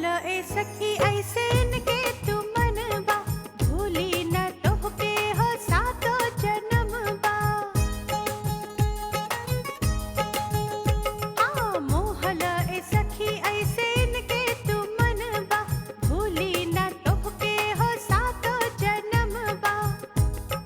मोहल ए सखी ऐसे इनके तू मनबा भूली न तोहके हो सातो जन्म बा। मोहल ए सखी ऐसे इनके तू मनबा भूली न तोहके हो सातो जन्म बा।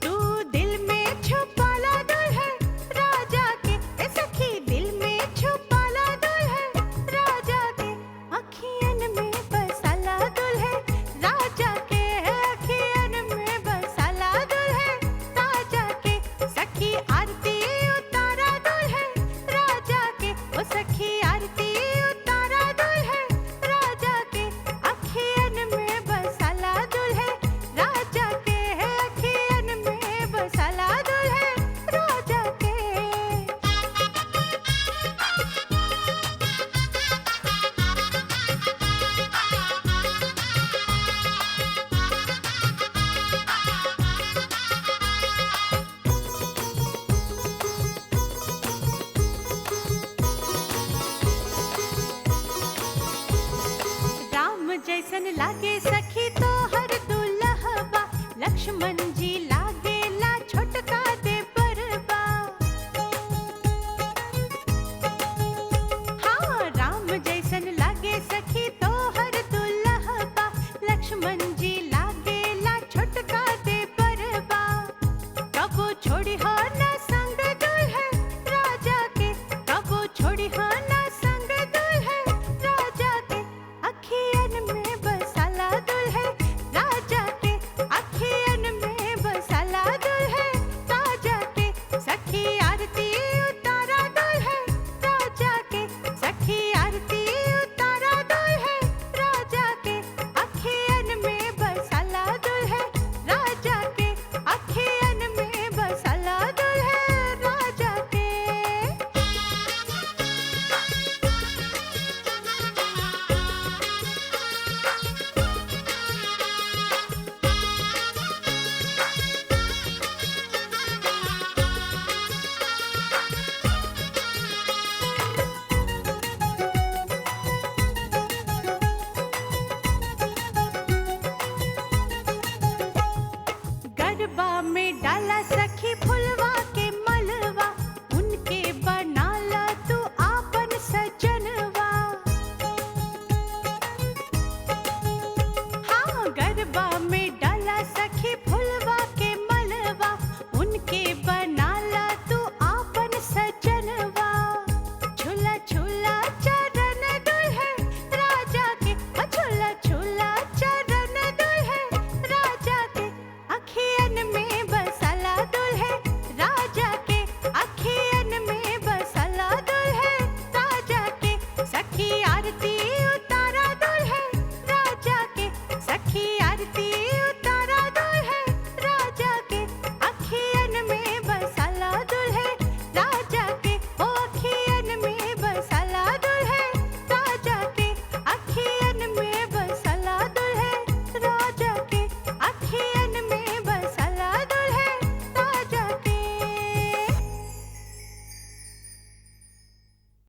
तू दिल में छुपाला दुल्हन राजा के ए सखी दिल में छुपाला दुल्हन राजा के अखियन में बसाला दुल्हन राजा के अखियन में बसाला दुल्हन राजा के। सखी आरती उतारा दुल्हन राजा के ओ सखी आरती उतारा दुल्हन राजा के अखियन में बसाला दुल्हन राजा के अखियन में बसाला दुल्हन राजा के। राम जैसन लागे